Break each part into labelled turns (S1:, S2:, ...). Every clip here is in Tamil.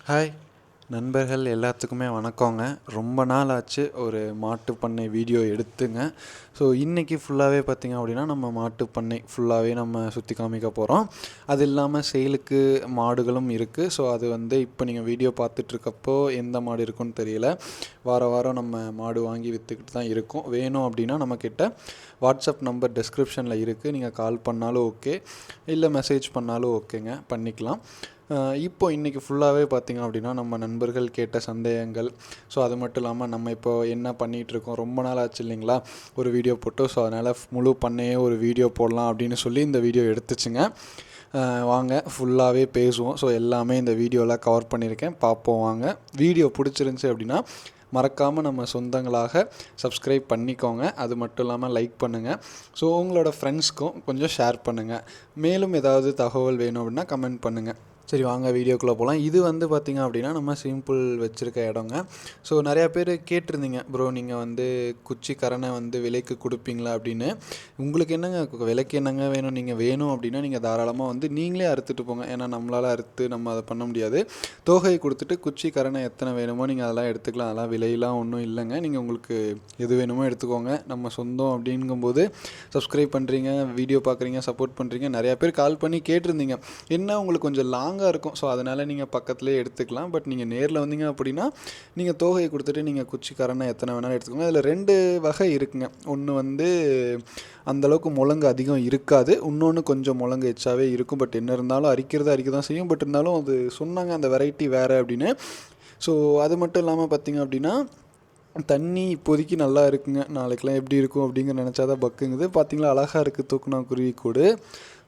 S1: ஹாய் நண்பர்கள் எல்லாத்துக்குமே வணக்கங்க. ரொம்ப நாள் ஆச்சு ஒரு மாட்டு பண்ணை வீடியோ எடுத்துங்க. ஸோ இன்றைக்கி ஃபுல்லாகவே பார்த்திங்க அப்படின்னா நம்ம மாட்டு பண்ணை ஃபுல்லாகவே நம்ம சுற்றி காமிக்க போகிறோம். அது இல்லாமல் சேலுக்கு மாடுகளும் இருக்குது. ஸோ அது இப்போ நீங்கள் வீடியோ பார்த்துட்ருக்கப்போ எந்த மாடு இருக்குன்னு தெரியல. வாரம் நம்ம மாடு வாங்கி விற்றுக்கிட்டு தான் இருக்கோம். வேணும் அப்படின்னா நம்மக்கிட்ட வாட்ஸ்அப் நம்பர் டிஸ்கிரிப்ஷனில் இருக்குது. நீங்கள் கால் பண்ணாலும் ஓகே, இல்லை மெசேஜ் பண்ணாலும் ஓகேங்க, பண்ணிக்கலாம். இப்போ இன்றைக்கி ஃபுல்லாகவே பார்த்திங்க அப்படின்னா நம்ம நண்பர்கள் கேட்ட சந்தேகங்கள். ஸோ அது மட்டும் இல்லாமல் நம்ம இப்போ என்ன பண்ணிகிட்ருக்கோம், ரொம்ப நாள் ஆச்சு இல்லைங்களா ஒரு வீடியோ போட்டு. ஸோ அதனால் முழு பண்ணையே ஒரு வீடியோ போடலாம் அப்படின்னு சொல்லி இந்த வீடியோ எடுத்துச்சுங்க. வாங்க ஃபுல்லாகவே பேசுவோம். ஸோ எல்லாமே இந்த வீடியோவில் கவர் பண்ணியிருக்கேன், பார்ப்போம் வாங்க. வீடியோ பிடிச்சிருந்துச்சி அப்படின்னா மறக்காமல் நம்ம சொந்தங்களாக சப்ஸ்கிரைப் பண்ணிக்கோங்க. அது மட்டும் இல்லாமல் லைக் பண்ணுங்கள். ஸோ உங்களோட ஃப்ரெண்ட்ஸ்க்கும் கொஞ்சம் ஷேர் பண்ணுங்கள். மேலும் ஏதாவது தகவல் வேணும் அப்படின்னா கமெண்ட் பண்ணுங்கள். சரி வாங்க வீடியோக்குள்ளே போகலாம். இது பார்த்திங்க அப்படின்னா நம்ம சிம்பிள் வச்சுருக்க இடங்க. ஸோ நிறையா பேர் கேட்டிருந்தீங்க, ப்ரோ நீங்கள் குச்சி கரணை விலைக்கு கொடுப்பீங்களா அப்படின்னு. உங்களுக்கு என்னங்க விலைக்கு என்னங்க வேணும், நீங்கள் வேணும் அப்படின்னா நீங்கள் தாராளமாக நீங்களே அறுத்துட்டு போங்க. ஏன்னா நம்மளால் அறுத்து நம்ம அதை பண்ண முடியாது. தோகையை கொடுத்துட்டு குச்சி கரணை எத்தனை வேணுமோ நீங்கள் அதெல்லாம் எடுத்துக்கலாம். அதெல்லாம் விலையெல்லாம் ஒன்றும் இல்லைங்க. நீங்கள் உங்களுக்கு எது வேணுமோ எடுத்துக்கோங்க. நம்ம சொந்தம் அப்படிங்கும்போது சப்ஸ்கிரைப் பண்ணுறீங்க, வீடியோ பார்க்குறீங்க, சப்போர்ட் பண்ணுறீங்க. நிறையா பேர் கால் பண்ணி கேட்டிருந்தீங்க, என்ன உங்களுக்கு கொஞ்சம் லாங்காக இருக்கும், ஸோ அதனால் நீங்கள் பக்கத்துலேயே எடுத்துக்கலாம். பட் நீங்கள் நேரில் வந்தீங்க அப்படின்னா நீங்கள் தோகையை கொடுத்துட்டு நீங்கள் குச்சி கரணை எத்தனை வேணாலும் எடுத்துக்கோங்க. அதில் 2 வகை இருக்குங்க. ஒன்று அந்தளவுக்கு முழங்கு அதிகம் இருக்காது, இன்னொன்று கொஞ்சம் முழங்கு எச்சாவே இருக்கும். பட் என்ன இருந்தாலும் அரிக்க தான் செய்யும். பட் இருந்தாலும் அது சொன்னாங்க அந்த வெரைட்டி வேறு அப்படின்னு. ஸோ அது மட்டும் இல்லாமல் பார்த்திங்க அப்படின்னா தண்ணி இப்போதைக்கு நல்லா இருக்குங்க. நாளைக்கெலாம் எப்படி இருக்கும் அப்படிங்கிற நினச்சாதான் பக்குங்குது. பார்த்திங்களா அழகாக இருக்குது தூக்குனா குருவி கூடு.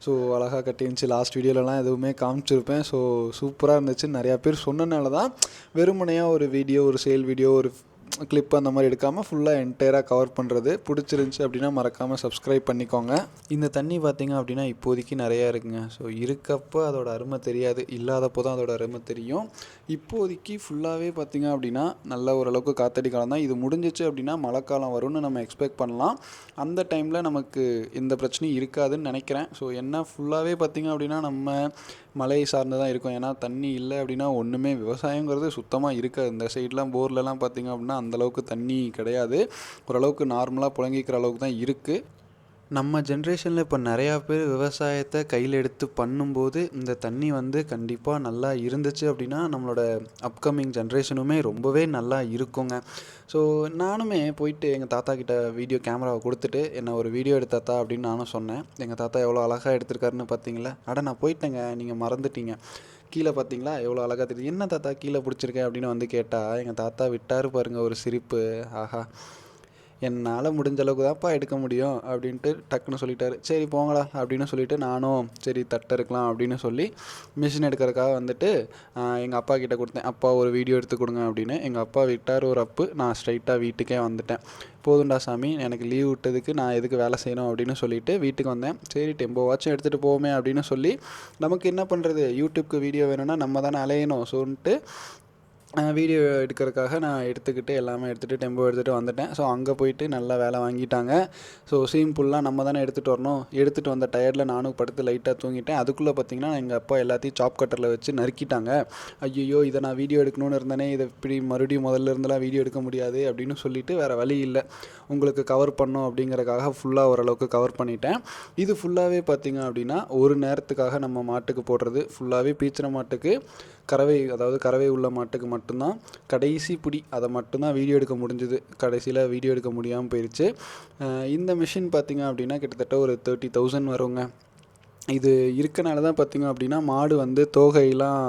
S1: ஸோ அழகாக கட்டிருந்துச்சு. லாஸ்ட் வீடியோலலாம் எதுவுமே காமிச்சிருப்பேன். ஸோ சூப்பராக இருந்துச்சு. நிறையா பேர் சொன்னனால தான் வெறுமனையாக ஒரு வீடியோ, ஒரு சேல் வீடியோ, ஒரு கிளிப் அந்த மாதிரி எடுக்காமல் ஃபுல்லாக என்டையராக கவர் பண்ணுறது. பிடிச்சிருந்துச்சி அப்படின்னா மறக்காமல் சப்ஸ்கிரைப் பண்ணிக்கோங்க. இந்த தண்ணி பார்த்திங்க அப்படின்னா இப்போதைக்கு நிறையா இருக்குங்க. ஸோ இருக்கப்போ அதோட அருமை தெரியாது, இல்லாதப்போ தான் அதோட அருமை தெரியும். இப்போதைக்கு ஃபுல்லாகவே பார்த்திங்க அப்படின்னா நல்ல ஓரளவுக்கு காத்தடி காலம் தான். இது முடிஞ்சிச்சு அப்படின்னா மழை காலம் வரும்னு நம்ம எக்ஸ்பெக்ட் பண்ணலாம். அந்த டைமில் நமக்கு எந்த பிரச்சனையும் இருக்காதுன்னு நினைக்கிறேன். ஸோ என்ன ஃபுல்லாகவே பார்த்திங்க அப்படின்னா நம்ம மழை சார்ந்து தான் இருக்கும். ஏன்னா தண்ணி இல்லை அப்படின்னா ஒன்றுமே விவசாயங்கிறது சுத்தமாக இருக்காது. இந்த சைட்லாம் போர்லலாம் பார்த்திங்க அப்படின்னா அந்தளவுக்கு தண்ணி கிடையாது. ஓரளவுக்கு நார்மலாக புழங்கிக்கிற அளவுக்கு தான் இருக்குது. நம்ம ஜென்ரேஷனில் இப்போ நிறையா பேர் விவசாயத்தை கையில் எடுத்து பண்ணும்போது இந்த தண்ணி கண்டிப்பாக நல்லா இருந்துச்சு அப்படின்னா நம்மளோட அப்கமிங் ஜென்ரேஷனுமே ரொம்பவே நல்லா இருக்குங்க. ஸோ நானுமே போயிட்டு எங்கள் தாத்தா கிட்ட வீடியோ கேமராவை கொடுத்துட்டு என்ன ஒரு வீடியோ எடுத்தாத்தா அப்படின்னு நானும் சொன்னேன். எங்கள் தாத்தா எவ்வளோ அழகாக எடுத்திருக்காருன்னு பார்த்தீங்களா. நான் போயிட்டேங்க, நீங்கள் மறந்துட்டீங்க, கீழே பார்த்தீங்களா எவ்வளோ அழகாக தெரியுது, என்ன தாத்தா கீழே பிடிச்சிருக்கேன் அப்படின்னு கேட்டால் எங்கள் தாத்தா விட்டார் பாருங்கள் ஒரு சிரிப்பு. ஆஹா, என்னால் முடிஞ்ச அளவுக்கு தான்ப்பா எடுக்க முடியும் அப்படின்ட்டு டக்குன்னு சொல்லிட்டாரு. சரி போங்கடா அப்படின்னு சொல்லிவிட்டு நானும் சரி தட்டை இருக்கலாம் அப்படின்னு சொல்லி மிஷின் எடுக்கிறதுக்காக எங்கள் அப்பா கிட்டே கொடுத்தேன். அப்பா ஒரு வீடியோ எடுத்து கொடுங்க அப்படின்னு. எங்கள் அப்பா விட்டார் ஒரு அப்பு. நான் ஸ்ட்ரைட்டாக வீட்டுக்கே வந்துட்டேன். போதுண்டா சாமி, எனக்கு லீவ் விட்டதுக்கு நான் எதுக்கு வேலை செய்யணும் அப்படின்னு சொல்லிவிட்டு வீட்டுக்கு வந்தேன். சரி டெம்போவாச்சும் எடுத்துகிட்டு போவோமே அப்படின்னு சொல்லி, நமக்கு என்ன பண்ணுறது, யூடியூப்க்கு வீடியோ வேணும்னா நம்ம தானே அலையணும். சொல்லிட்டு வீடியோ எடுக்கிறதுக்காக நான் எடுத்துக்கிட்டு எல்லாமே எடுத்துகிட்டு டெம்போ எடுத்துகிட்டு வந்துட்டேன். ஸோ அங்கே போயிட்டு நல்லா வேலை வாங்கிட்டாங்க. ஸோ சிம்பிளாக நம்ம தானே எடுத்துகிட்டு வரணும். எடுத்துகிட்டு வந்த டயர்டில் நானும் படுத்து லைட்டாக தூங்கிட்டேன். அதுக்குள்ளே பார்த்திங்கன்னா எங்கள் அப்பா எல்லாத்தையும் சாப் கட்டரில் வச்சு நறுக்கிட்டாங்க. ஐயோ இதை நான் வீடியோ எடுக்கணும்னு இருந்தேனே, இதை இப்படி மறுபடியும் முதல்ல இருந்தெல்லாம் வீடியோ எடுக்க முடியாது அப்படின்னு சொல்லிவிட்டு வேறு வழி இல்லை, உங்களுக்கு கவர் பண்ணோம் அப்படிங்கிறக்காக ஃபுல்லாக ஓரளவுக்கு கவர் பண்ணிட்டேன். இது ஃபுல்லாகவே பார்த்திங்க அப்படின்னா ஒரு நேரத்துக்காக நம்ம மாட்டுக்கு போடுறது. ஃபுல்லாகவே பீச்சின மாட்டுக்கு கறவை, அதாவது கறவை உள்ள மாட்டுக்கு மட்டும்தான் கடைசி பிடி, அதை மட்டும்தான் வீடியோ எடுக்க முடிஞ்சுது. கடைசியில் வீடியோ எடுக்க முடியாமல் போயிடுச்சு. இந்த மிஷின் பார்த்திங்க அப்படின்னா கிட்டத்தட்ட ஒரு 30,000 வருங்க. இது இருக்கனால தான் பார்த்திங்க அப்படின்னா மாடு தோகையெல்லாம்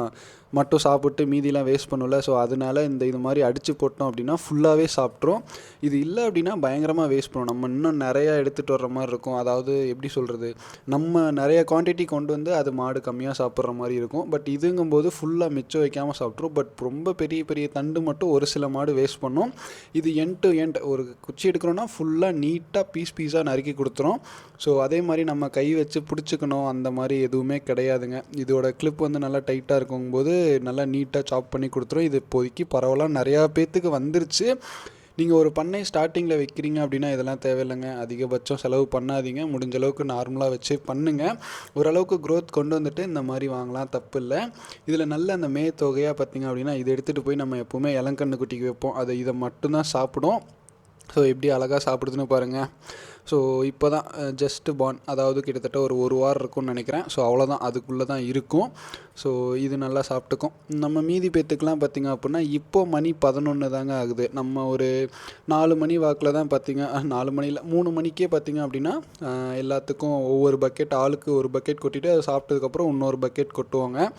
S1: மட்டும் சாப்பிட்டு மீதிலாம் வேஸ்ட் பண்ணல. ஸோ அதனால இது மாதிரி அடித்து போட்டோம் அப்படின்னா ஃபுல்லாகவே சாப்பிட்ரும். இது இல்லை அப்படின்னா பயங்கரமாக வேஸ்ட் பண்ணும். நம்ம இன்னும் நிறையா எடுத்துகிட்டு வர்ற மாதிரி இருக்கும். அதாவது எப்படி சொல்கிறது, நம்ம நிறைய குவான்டிட்டி கொண்டு அது மாடு கம்மியாக சாப்பிட்ற மாதிரி இருக்கும். பட் இதுங்கும்போது ஃபுல்லாக மிச்சம் வைக்காமல் சாப்பிட்ரும். பட் ரொம்ப பெரிய பெரிய தண்டு மட்டும் ஒரு சில மாடு வேஸ்ட் பண்ணும். இது எண்ட் டு எண்ட் ஒரு குச்சி எடுக்கிறோன்னா ஃபுல்லாக நீட்டாக பீஸாக நறுக்கி கொடுத்துரும். ஸோ அதே மாதிரி நம்ம கை வச்சு பிடிச்சிக்கணும் அந்த மாதிரி எதுவுமே கிடையாதுங்க. இதோட கிளிப் நல்லா டைட்டாக இருக்கும்போது நல்லா நீட்டாக சாப் பண்ணி கொடுத்துரும். இது இப்போதைக்கு பரவலாக நிறையா பேர்த்துக்கு வந்துருச்சு. நீங்கள் ஒரு பண்ணை ஸ்டார்டிங்கில் வைக்கிறீங்க அப்படின்னா இதெல்லாம் தேவையில்லைங்க. அதிகபட்சம் செலவு பண்ணாதீங்க. முடிஞ்ச அளவுக்கு நார்மலாக வச்சு பண்ணுங்கள். ஓரளவுக்கு க்ரோத் கொண்டு வந்துட்டு இந்த மாதிரி வாங்கலாம், தப்பு இல்லை. இதில் நல்ல அந்த தொகையாக பார்த்தீங்க அப்படின்னா இதை எடுத்துகிட்டு போய் நம்ம எப்போவுமே இளங்கன்று குட்டிக்கு வைப்போம். இதை மட்டும்தான் சாப்பிடும். ஸோ எப்படி அழகாக சாப்பிடுதுன்னு பாருங்கள். ஸோ இப்போ தான் ஜஸ்ட்டு பார்ன், அதாவது கிட்டத்தட்ட ஒரு வாரம் இருக்கும்னு நினைக்கிறேன். ஸோ அவ்வளோதான், அதுக்குள்ளே தான் இருக்கும். ஸோ இது நல்லா சாப்பிட்டுக்கும். நம்ம மீதி பேத்துக்கெலாம் பார்த்திங்க அப்படின்னா இப்போது மணி 11 தாங்க ஆகுது. நம்ம ஒரு 4 மணி வாக்கில் தான் பார்த்திங்க, 4 மணியில் 3 மணிக்கே பார்த்திங்க அப்படின்னா எல்லாத்துக்கும் ஒவ்வொரு பக்கெட், ஆளுக்கு ஒரு பக்கெட் கொட்டிட்டு அதை சாப்பிட்டதுக்கப்புறம் இன்னொரு பக்கெட் கொட்டுவாங்க.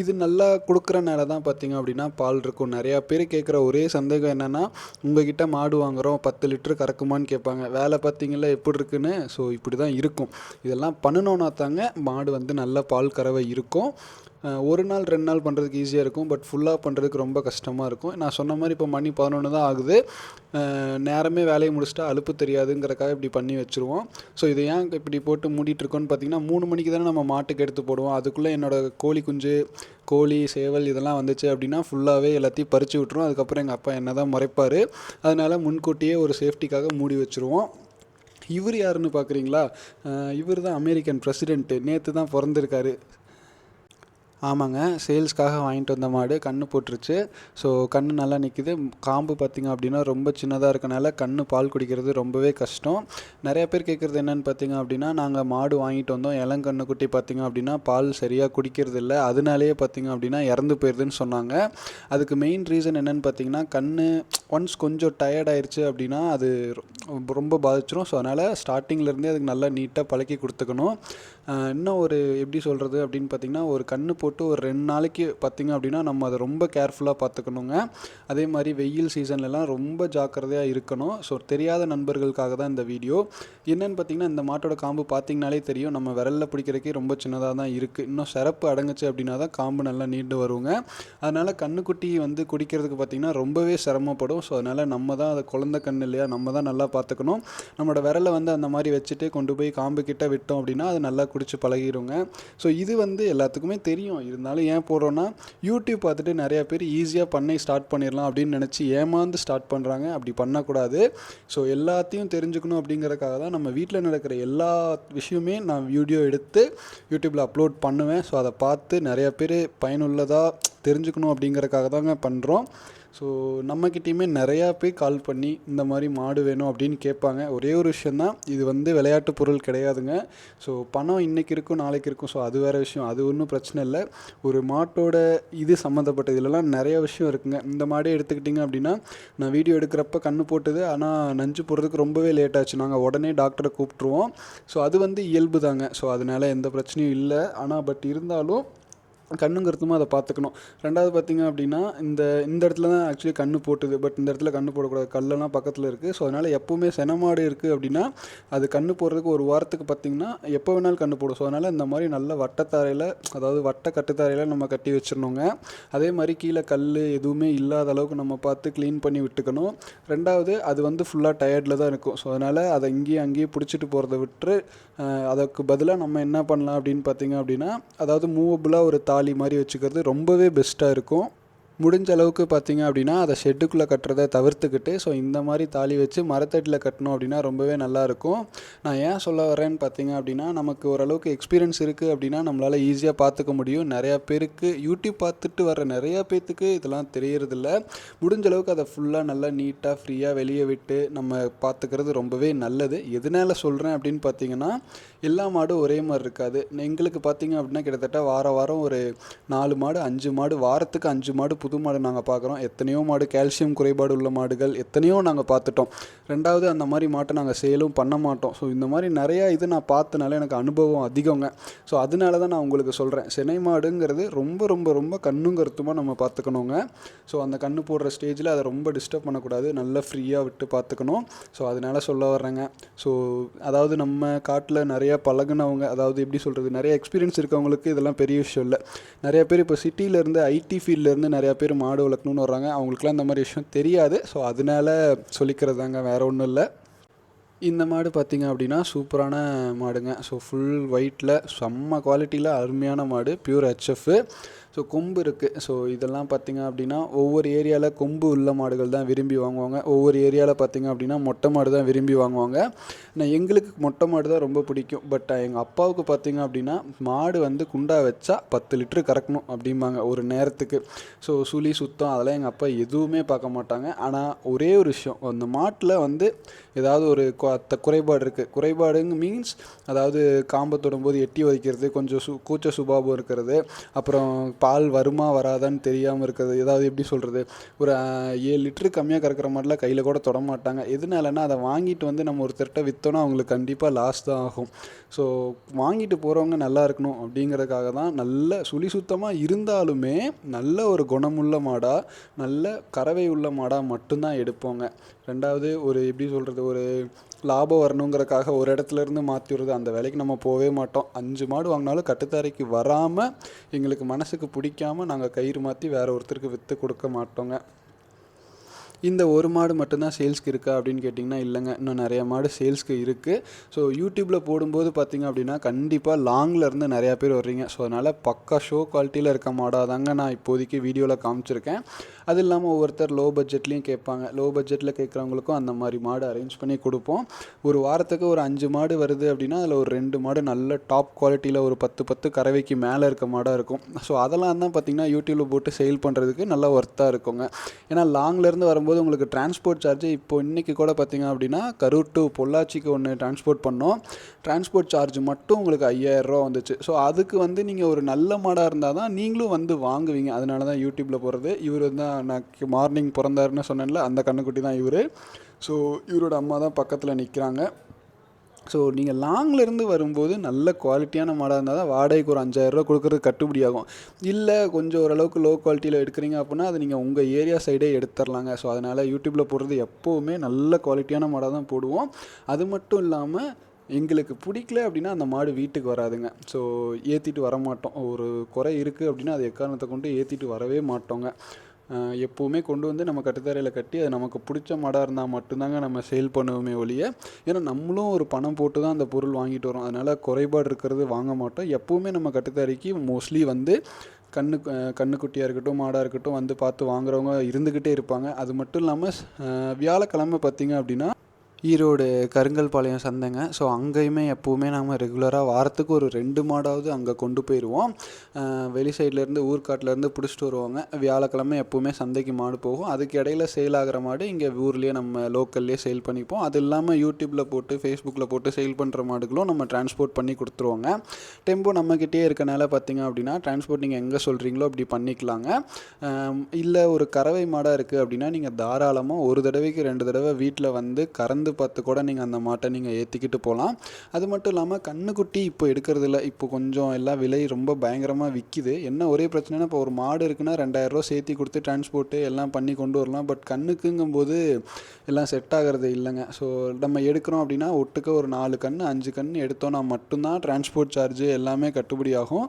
S1: இது நல்லா கொடுக்குறனால தான் பார்த்திங்க அப்படின்னா பால் இருக்கும். நிறையா பேர் கேட்குற ஒரே சந்தேகம் என்னென்னா, உங்கள்கிட்ட மாடு வாங்குகிறோம் 10 லிட்டரு கறக்குமான்னு கேட்பாங்க. வேலை பார்த்திங்களா எப்படி இருக்குன்னு. ஸோ இப்படி தான் இருக்கும். இதெல்லாம் பண்ணணுன்னா தாங்க மாடு நல்ல பால் கறவை இருக்கும். ஒரு நாள் 2 நாள் பண்ணுறதுக்கு ஈஸியாக இருக்கும். பட் ஃபுல்லாக பண்ணுறதுக்கு ரொம்ப கஷ்டமாக இருக்கும். நான் சொன்ன மாதிரி இப்போ மணி 11 தான் ஆகுது. நேரமே வேலையை முடிச்சுட்டா அலுப்பு தெரியாதுங்கிறக்காக இப்படி பண்ணி வச்சுருவோம். ஸோ இதை ஏன் இப்படி போட்டு மூடிட்டுருக்கோன்னு பார்த்தீங்கன்னா, 3 மணிக்கு தானே நம்ம மாட்டுக்கு எடுத்து போடுவோம். அதுக்குள்ளே என்னோடய கோழி குஞ்சு, கோழி, சேவல் இதெல்லாம் வந்துச்சு அப்படின்னா ஃபுல்லாகவே எல்லாத்தையும் பறித்து விட்டுரும். அதுக்கப்புறம் எங்கள் அப்பா என்ன தான் முறைப்பார். அதனால் முன்கூட்டியே ஒரு சேஃப்டிக்காக மூடி வச்சுருவோம். இவர் யாருன்னு பார்க்குறீங்களா? இவர் தான் அமெரிக்கன் பிரசிடெண்ட்டு. நேற்று தான் பிறந்திருக்காரு. ஆமாங்க, சேல்ஸ்க்காக வாங்கிட்டு வந்த மாடு கன்று போட்டுருச்சு. ஸோ கன்று நல்லா நிற்கிது. காம்பு பார்த்திங்க அப்படின்னா ரொம்ப சின்னதாக இருக்கனால கன்று பால் குடிக்கிறது ரொம்பவே கஷ்டம். நிறையா பேர் கேட்குறது என்னென்னு பார்த்திங்க அப்படின்னா, நாங்கள் மாடு வாங்கிட்டு வந்தோம், இளங்கன்று குட்டி பார்த்திங்க அப்படின்னா பால் சரியாக குடிக்கிறது இல்லை, அதனாலேயே பார்த்திங்க அப்படின்னா இறந்து போயிடுதுன்னு சொன்னாங்க. அதுக்கு மெயின் ரீசன் என்னென்னு பார்த்திங்கன்னா, கன்று ஒன்ஸ் கொஞ்சம் டயர்ட் ஆயிடுச்சு அப்படின்னா அது ரொம்ப பாதிச்சிடும். ஸோ அதனால் ஸ்டார்டிங்லேருந்தே அதுக்கு நல்லா நீட்டாக பழக்கி கொடுத்துக்கணும். இன்னும் ஒரு எப்படி சொல்கிறது அப்படின்னு பார்த்திங்கன்னா, ஒரு கன்று போட்டு ஒரு 2 நாளைக்கு பார்த்திங்க அப்படின்னா நம்ம அதை ரொம்ப கேர்ஃபுல்லாக பார்த்துக்கணுங்க. அதே மாதிரி வெயில் சீசன்லலாம் ரொம்ப ஜாக்கிரதையாக இருக்கணும். ஸோ தெரியாத நண்பர்களுக்காக தான் இந்த வீடியோ. என்னென்னு பார்த்திங்கன்னா, இந்த மாட்டோட காம்பு பார்த்திங்கனாலே தெரியும், நம்ம விரலில் பிடிக்கிறதுக்கே ரொம்ப சின்னதாக தான் இருக்குது. இன்னும் சிறப்பு அடங்குச்சு அப்படின்னா தான் காம்பு நல்லா நீண்டு வருங்க. அதனால் கன்றுக்குட்டி குடிக்கிறதுக்கு பார்த்திங்கன்னா ரொம்பவே சிரமப்படும். ஸோ அதனால் நம்ம தான் அதை குழந்தை கன்று இல்லையா, நம்ம தான் நல்லா பார்த்துக்கணும். நம்மளோட விரலை அந்த மாதிரி வச்சுட்டு கொண்டு போய் காம்பு கிட்ட விட்டோம் அப்படின்னா அது நல்லா குடிச்சு பழகிடுங்க. ஸோ இது எல்லாத்துக்குமே தெரியும். இருந்தாலும் ஏன் போடுறோன்னா, யூடியூப் பார்த்துட்டு நிறையா பேர் ஈஸியாக பண்ணை ஸ்டார்ட் பண்ணிடலாம் அப்படின்னு நினச்சி ஏமாந்து ஸ்டார்ட் பண்ணுறாங்க. அப்படி பண்ணக்கூடாது. ஸோ எல்லாத்தையும் தெரிஞ்சுக்கணும் அப்படிங்கிறதுக்காக தான் நம்ம வீட்டில் நடக்கிற எல்லா விஷயமே நான் வீடியோ எடுத்து யூடியூப்பில் அப்லோட் பண்ணுவேன். ஸோ அதை பார்த்து நிறையா பேர் பயனுள்ளதாக தெரிஞ்சுக்கணும் அப்படிங்கிறதுக்காக தாங்க பண்ணுறோம். ஸோ நம்மக்கிட்டேயுமே நிறையா பேர் கால் பண்ணி இந்த மாதிரி மாடு வேணும் அப்படின்னு கேட்பாங்க. ஒரே ஒரு விஷயந்தான், இது விளையாட்டு பொருள் கிடையாதுங்க. ஸோ பணம் இன்றைக்கி இருக்கும், நாளைக்கு இருக்கும். ஸோ அது வேறு விஷயம், அது ஒன்றும் பிரச்சனை இல்லை. ஒரு மாட்டோட இது சம்மந்தப்பட்ட இதிலலாம் நிறையா விஷயம் இருக்குங்க. இந்த மாடே எடுத்துக்கிட்டிங்க அப்படின்னா, நான் வீடியோ எடுக்கிறப்ப கன்று போட்டுது, ஆனால் நஞ்சு போடுறதுக்கு ரொம்பவே லேட் ஆச்சு. நாங்கள் உடனே டாக்டரை கூப்பிட்ருவோம். ஸோ அது இயல்பு தாங்க. ஸோ அதனால் எந்த பிரச்சனையும் இல்லை. ஆனால் பட் இருந்தாலும் கண்ணுங்கிறதுமா அதை பார்த்துக்கணும். ரெண்டாவது பார்த்திங்க அப்படின்னா, இந்த இடத்துல தான் ஆக்சுவலி கன்று போட்டுது. பட் இந்த இடத்துல கன்று போடக்கூடாது, கல்லெல்லாம் பக்கத்தில் இருக்குது. ஸோ அதனால் எப்போவுமே செனமாடு இருக்குது அப்படின்னா அது கன்று போடுறதுக்கு ஒரு வாரத்துக்கு பார்த்திங்கன்னா எப்போ வேணாலும் கன்று போடும். ஸோ அதனால் இந்த மாதிரி நல்ல வட்டத்தாரையில், அதாவது வட்ட கட்டுத்தாரையில் நம்ம கட்டி வச்சிடணுங்க. அதே மாதிரி கீழே கல் எதுவுமே இல்லாத அளவுக்கு நம்ம பார்த்து க்ளீன் பண்ணி விட்டுக்கணும். ரெண்டாவது அது ஃபுல்லாக டயர்டில் தான் இருக்கும். ஸோ அதனால் அதை இங்கேயும் அங்கேயும் பிடிச்சிட்டு போகிறத விட்டு அதுக்கு பதிலாக நம்ம என்ன பண்ணலாம் அப்படின்னு பார்த்திங்க அப்படின்னா, அதாவது மூவபுளாக ஒரு தாலி மாதிரி வச்சுக்கிறது ரொம்பவே பெஸ்ட்டாக இருக்கும். முடிஞ்ச அளவுக்கு பார்த்திங்க அப்படின்னா அதை ஷெட்டுக்குள்ளே கட்டுறதை தவிர்த்துக்கிட்டு, ஸோ இந்த மாதிரி தாலி வச்சு மரத்தடியில் கட்டணும் அப்படின்னா ரொம்பவே நல்லாயிருக்கும். நான் ஏன் சொல்ல வரேன்னு பார்த்திங்க அப்படின்னா, நமக்கு ஓரளவுக்கு எக்ஸ்பீரியன்ஸ் இருக்குது அப்படின்னா நம்மளால் ஈஸியாக பார்த்துக்க முடியும். நிறையா பேருக்கு யூடியூப் பார்த்துட்டு வர நிறையா பேர்த்துக்கு இதெல்லாம் தெரியறதில்ல. முடிஞ்ச அளவுக்கு அதை ஃபுல்லாக நல்லா நீட்டாக ஃப்ரீயாக வெளியே விட்டு நம்ம பார்த்துக்கிறது ரொம்பவே நல்லது. எதனால் சொல்கிறேன் அப்படின்னு பார்த்திங்கன்னா, எல்லா மாடும் ஒரே மாதிரி இருக்காது. எங்களுக்கு பார்த்திங்க அப்படின்னா கிட்டத்தட்ட வாரம் ஒரு 4 மாடு 5 மாடு, வாரத்துக்கு 5 மாடு புது மாடு நாங்கள் பார்க்குறோம். எத்தனையோ மாடு கால்சியம் குறைபாடு உள்ள மாடுகள் எத்தனையோ நாங்கள் பார்த்துட்டோம். ரெண்டாவது அந்த மாதிரி மாட்டை நாங்கள் சேலும் பண்ண மாட்டோம். ஸோ இந்த மாதிரி நிறையா இது நான் பார்த்தனால எனக்கு அனுபவம் அதிகங்க. ஸோ அதனால தான் நான் உங்களுக்கு சொல்கிறேன், சினை மாடுங்கிறது ரொம்ப ரொம்ப ரொம்ப கண்ணும் கருத்துமாக நம்ம பார்த்துக்கணுங்க. ஸோ அந்த கன்று போடுற ஸ்டேஜில் அதை ரொம்ப டிஸ்டர்ப் பண்ணக்கூடாது, நல்லா ஃப்ரீயாக விட்டு பார்த்துக்கணும். ஸோ அதனால சொல்ல வர்றேங்க. ஸோ அதாவது நம்ம காட்டில் நிறையா பழகுனவங்க, அதாவது எப்படி சொல்கிறது, நிறைய எக்ஸ்பீரியன்ஸ் இருக்கவங்களுக்கு இதெல்லாம் பெரிய விஷயம் இல்லை. நிறைய பேர் இப்போ சிட்டியிலேருந்து ஐடி ஃபீல்ட்லேருந்து நிறையா பேர் மாடு வளர்க்கணுன்னு வர்றாங்க. அவங்களுக்குலாம் இந்த மாதிரி விஷயம் தெரியாது. ஸோ அதனால சொல்லிக்கிறதாங்க, வேறு ஒன்றும் இல்லை. இந்த மாடு பார்த்திங்க அப்படின்னா சூப்பரான மாடுங்க. ஸோ ஃபுல் ஒயிட்டில் செம்ம குவாலிட்டியில் அருமையான மாடு, பியூர் ஹெச்எஃப். ஸோ கொம்பு இருக்குது. ஸோ இதெல்லாம் பார்த்திங்க அப்படின்னா ஒவ்வொரு ஏரியாவில் கொம்பு உள்ள மாடுகள் தான் விரும்பி வாங்குவாங்க, ஒவ்வொரு ஏரியாவில் பார்த்திங்க அப்படின்னா மொட்டை மாடு தான் விரும்பி வாங்குவாங்க. எங்களுக்கு மொட்டை மாடு தான் ரொம்ப பிடிக்கும். பட் எங்கள் அப்பாவுக்கு பார்த்திங்க அப்படின்னா மாடு வந்து குண்டா வச்சா 10 லிட்டரு கறக்கணும் அப்படிம்பாங்க ஒரு நேரத்துக்கு. ஸோ சுழி சுத்தம் அதெல்லாம் எங்கள் அப்பா எதுவுமே பார்க்க மாட்டாங்க. ஆனால் ஒரே ஒரு விஷயம், அந்த மாட்டில் வந்து ஏதாவது ஒரு குறைபாடு இருக்குது. குறைபாடுங்க மீன்ஸ் அதாவது காம்பை தொடும்போது எட்டி வைக்கிறது, கொஞ்சம் கூச்ச சுபாவம் இருக்கிறது, அப்புறம் பால் வருமா வராதான்னு தெரியாமல் இருக்கிறது. ஏதாவது எப்படி சொல்கிறது, ஒரு 7 லிட்டரு கம்மியாக கறக்கிற மாதிரிலாம் கையில் கூட தொட மாட்டாங்க. எதனாலன்னா அதை வாங்கிட்டு வந்து நம்ம ஒருத்தர்கிட்ட விற்றோன்னா அவங்களுக்கு கண்டிப்பாக லாஸ் தான் ஆகும். ஸோ வாங்கிட்டு போகிறவங்க நல்லா இருக்கணும் அப்படிங்கிறதுக்காக தான் நல்ல சுழி சுத்தமாக இருந்தாலுமே நல்ல ஒரு குணமுள்ள மாடாக, நல்ல கறவை உள்ள மாடாக மட்டும்தான் எடுப்போங்க. ரெண்டாவது ஒரு எப்படி சொல்கிறது, ஒரு லாபம் வரணுங்கிறக்காக ஒரு இடத்துலேருந்து மாற்றி விடுறது, அந்த வேலைக்கு நம்ம போகவே மாட்டோம். 5 மாடு வாங்கினாலும் கட்டுத்தாரைக்கு வராமல் எங்களுக்கு மனசுக்கு பிடிக்காமல் நாங்கள் கயிறு மாற்றி வேறு ஒருத்தருக்கு விற்று கொடுக்க மாட்டோங்க. இந்த ஒரு மாடு மட்டும்தான் சேல்ஸ்க்கு இருக்கா அப்படின்னு கேட்டிங்கன்னா இல்லைங்க, இன்னும் நிறைய மாடு சேல்ஸ்க்கு இருக்குது. ஸோ யூடியூப்பில் போடும்போது பார்த்திங்க அப்படின்னா கண்டிப்பாக லாங்கிலேருந்து நிறையா பேர் வர்றீங்க. ஸோ அதனால் பக்கா ஷோ குவாலிட்டியில் இருக்க மாடாக தாங்க நான் இப்போதைக்கு வீடியோவில் காமிச்சிருக்கேன். அது இல்லாமல் ஒவ்வொருத்தர் லோ பட்ஜெட்லேயும் கேட்பாங்க. லோ பட்ஜெட்டில் கேட்குறவங்களுக்கும் அந்த மாதிரி மாடு அரேஞ்ச் பண்ணி கொடுப்போம். ஒரு வாரத்துக்கு ஒரு 5 மாடு வருது அப்படின்னா அதில் ஒரு 2 மாடு நல்ல டாப் குவாலிட்டியில் ஒரு 10 கறவைக்கு மேலே இருக்க மாடாக இருக்கும். ஸோ அதெல்லாம் தான் பார்த்திங்கன்னா யூடியூப்பில் போட்டு சேல் பண்ணுறதுக்கு நல்லா ஒர்த்தாக இருக்குங்க. ஏன்னா லாங்லேருந்து வரும்போது உங்களுக்கு டிரான்ஸ்போர்ட் சார்ஜ் இப்போ இன்றைக்கி கூட பார்த்திங்க அப்படின்னா கரூர் டு பொள்ளாச்சிக்கு ஒன்று டிரான்ஸ்போர்ட் பண்ணோம். டிரான்ஸ்போர்ட் சார்ஜ் மட்டும் உங்களுக்கு 5000 ரூபா வந்துச்சு. ஸோ அதுக்கு வந்து நீங்கள் ஒரு நல்ல மாடாக இருந்தால் தான் நீங்களும் வந்து வாங்குவீங்க. அதனால தான் யூடியூப்பில் போகிறது. இவர் தான் நான் மார்னிங் பிறந்தாருன்னு சொன்னேன்ல, அந்த கண்ணுக்குட்டி தான் இவர். ஸோ இவரோட அம்மா தான் பக்கத்தில் நிற்கிறாங்க. ஸோ நீங்கள் லாங்லேருந்து வரும்போது நல்ல குவாலிட்டியான மாடாக இருந்தால் தான் வாடகைக்கு ஒரு 5000 ரூபா கொடுக்குறது கட்டுப்படி ஆகும். இல்லை கொஞ்சம் ஓரளவுக்கு லோ குவாலிட்டியில் எடுக்கிறீங்க அப்படின்னா அது நீங்கள் உங்கள் ஏரியா சைடே எடுத்துடலாங்க. ஸோ அதனால் யூடியூப்பில் போடுறது எப்போவுமே நல்ல குவாலிட்டியான மாடாக தான் போடுவோம். அது மட்டும் இல்லாமல் எங்களுக்கு பிடிக்கல அப்படின்னா அந்த மாடு வீட்டுக்கு வராதுங்க. ஸோ ஏற்றிட்டு வர மாட்டோம். ஒரு குறை இருக்குது அப்படின்னா அது எக்காரணத்தை கொண்டு ஏற்றிட்டு வரவே மாட்டோங்க. எப்போவுமே கொண்டு வந்து நம்ம கட்டுத்தரையில் கட்டி அது நமக்கு பிடிச்ச மாடாக இருந்தால் மட்டும்தாங்க நம்ம சேல் பண்ணுவோமே ஒழிய, ஏன்னா நம்மளும் ஒரு பணம் போட்டு தான் அந்த பொருள் வாங்கிட்டு வரோம். அதனால் குறைபாடு இருக்கிறது வாங்க மாட்டோம். எப்போவுமே நம்ம கட்டுத்தரைக்கு மோஸ்ட்லி வந்து கண்ணுக்குட்டியாக இருக்கட்டும் மாடாக இருக்கட்டும் வந்து பார்த்து வாங்குறவங்க இருந்துக்கிட்டே இருப்பாங்க. அது மட்டும் இல்லாமல் வியாழக்கிழமை பார்த்திங்க அப்படின்னா ஈரோடு கருங்கல்பாளையம் சந்தைங்க. ஸோ அங்கேயுமே எப்போவுமே நம்ம ரெகுலராக வாரத்துக்கு ஒரு 2 மாடாவது அங்கே கொண்டு போயிடுவோம். வெளி சைட்லேருந்து ஊர்காட்டிலேருந்து பிடிச்சிட்டு வருவாங்க. வியாழக்கிழமை எப்போவுமே சந்தைக்கு மாடு போகும். அதுக்கு இடையில சேல் ஆகிற மாடு இங்கே ஊர்லேயே நம்ம லோக்கல்லே சேல் பண்ணிப்போம். அது இல்லாமல் யூடியூப்பில் போட்டு ஃபேஸ்புக்கில் போட்டு சேல் பண்ணுற மாடுகளும் நம்ம டிரான்ஸ்போர்ட் பண்ணி கொடுத்துருவோங்க. டெம்போ நம்மக்கிட்டே இருக்கனால பார்த்திங்க அப்படின்னா டிரான்ஸ்போர்ட் நீங்கள் எங்கே சொல்கிறீங்களோ அப்படி பண்ணிக்கலாங்க. இல்லை ஒரு கறவை மாடாக இருக்குது அப்படின்னா நீங்கள் தாராளமாக ஒரு தடவைக்கு 2 தடவை வீட்டில் வந்து கறந்து பார்த்து கூட நீங்கள் அந்த மாட்டை நீங்கள் ஏற்றிக்கிட்டு போகலாம். அது மட்டும் இல்லாமல் கண்ணுக்குட்டி இப்போ எடுக்கிறதில்ல. இப்போ கொஞ்சம் எல்லாம் விலை ரொம்ப பயங்கரமாக விற்கிது. என்ன ஒரே பிரச்சனைனா இப்போ ஒரு மாடு இருக்குன்னா 2000 ரூபா சேர்த்தி கொடுத்து டிரான்ஸ்போர்ட்டு எல்லாம் பண்ணி கொண்டு வரலாம். பட் கண்ணுக்குங்கும்போது எல்லாம் செட் ஆகிறது இல்லைங்க. ஸோ நம்ம எடுக்கிறோம் அப்படின்னா ஒட்டுக்க ஒரு 4 கன்று 5 கன்று எடுத்தோன்னா மட்டும்தான் டிரான்ஸ்போர்ட் சார்ஜு எல்லாமே கட்டுப்படி ஆகும்.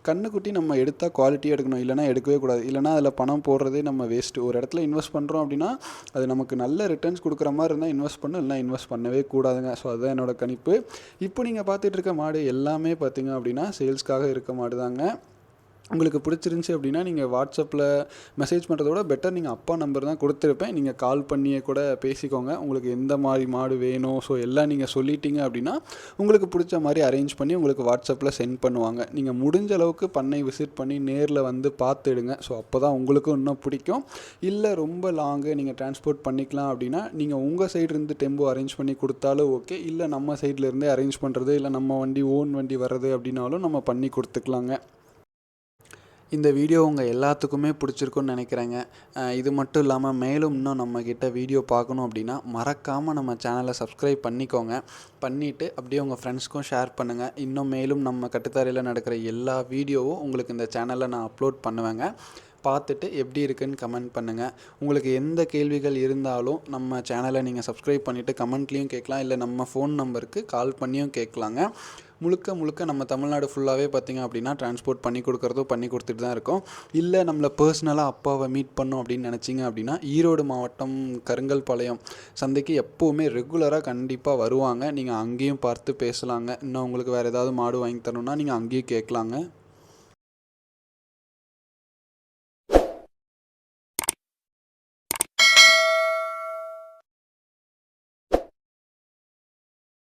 S1: கண்ணுக்குட்டி நம்ம எடுத்தால் குவாலிட்டியாக எடுக்கணும், இல்லைனா எடுக்கவே கூடாது. இல்லைனா அதில் பணம் போடுறதே நம்ம வேஸ்ட்டு. ஒரு இடத்துல இன்வெஸ்ட் பண்ணுறோம் அப்படின்னா அது நமக்கு நல்ல ரிட்டர்ன்ஸ் கொடுக்குற மாதிரி இருந்தால் இன்வெஸ்ட் பண்ணணும், இல்லைனா இன்வெஸ்ட் பண்ணவே கூடாதுங்க. ஸோ அதுதான் என்னோடய கணிப்பு. இப்போ நீங்கள் பார்த்துட்டு இருக்க மாடு எல்லாமே பார்த்திங்க அப்படின்னா சேல்ஸ்க்காக இருக்க மாடு தாங்க. உங்களுக்கு பிடிச்சிருந்துச்சி அப்படின்னா நீங்கள் வாட்ஸ்அப்பில் மெசேஜ் பண்ணுறத விட பெட்டர் நீங்கள் அப்பா நம்பர் தான் கொடுத்துருப்பேன், நீங்கள் கால் பண்ணியே கூட பேசிக்கோங்க. உங்களுக்கு எந்த மாதிரி மாடு வேணும் ஸோ எல்லாம் நீங்கள் சொல்லிட்டீங்க அப்படின்னா உங்களுக்கு பிடிச்ச மாதிரி அரேஞ்ச் பண்ணி உங்களுக்கு வாட்ஸ்அப்பில் சென்ட் பண்ணுவாங்க. நீங்கள் முடிஞ்ச அளவுக்கு பண்ணை விசிட் பண்ணி நேரில் வந்து பார்த்துடுங்க. ஸோ அப்போ தான் உங்களுக்கும் இன்னும் பிடிக்கும். இல்லை ரொம்ப லாங்கு நீங்கள் டிரான்ஸ்போர்ட் பண்ணிக்கலாம் அப்படின்னா நீங்கள் உங்கள் சைட்லேருந்து டெம்போ அரேஞ்ச் பண்ணி கொடுத்தாலும் ஓகே, இல்லை நம்ம சைட்லேருந்தே அரேஞ்ச் பண்ணுறது, இல்லை நம்ம வண்டி ஓன் வண்டி வர்றது அப்படின்னாலும் நம்ம பண்ணி கொடுத்துக்கலாங்க. இந்த வீடியோ உங்கள் எல்லாத்துக்குமே பிடிச்சிருக்குன்னு நினைக்கிறேங்க. இது மட்டும் இல்லாமல் மேலும் இன்னும் நம்மக்கிட்ட வீடியோ பார்க்கணும் அப்படின்னா மறக்காமல் நம்ம சேனலை சப்ஸ்கிரைப் பண்ணிக்கோங்க. பண்ணிவிட்டு அப்படியே உங்கள் ஃப்ரெண்ட்ஸ்க்கும் ஷேர் பண்ணுங்கள். இன்னும் மேலும் நம்ம கட்டுத்தரையில் நடக்கிற எல்லா வீடியோவும் உங்களுக்கு இந்த சேனலில் நான் அப்லோட் பண்ணுவேங்க. பார்த்துட்டு எப்படி இருக்குன்னு கமெண்ட் பண்ணுங்கள். உங்களுக்கு எந்த கேள்விகள் இருந்தாலும் நம்ம சேனலை நீங்கள் சப்ஸ்கிரைப் பண்ணிவிட்டு கமெண்ட்லேயும் கேட்கலாம், இல்லை நம்ம ஃபோன் நம்பருக்கு கால் பண்ணியும் கேட்கலாங்க. முழுக்க நம்ம தமிழ்நாடு ஃபுல்லாகவே பார்த்திங்க அப்படின்னா டிரான்ஸ்போர்ட் பண்ணி கொடுத்துட்டு தான் இருக்கோம். இல்லை நம்மளை பர்சனலாக அப்பாவை மீட் பண்ணோம் அப்படின்னு நினச்சிங்க அப்படின்னா ஈரோடு மாவட்டம் கருங்கல்பாளையம் சந்தைக்கு எப்போவுமே ரெகுலராக கண்டிப்பாக வருவாங்க. நீங்கள் அங்கேயும் பார்த்து பேசலாங்க. இன்னும் உங்களுக்கு வேறு ஏதாவது மாடு வாங்கி தரணுன்னா நீங்கள் அங்கேயும் கேட்கலாங்க.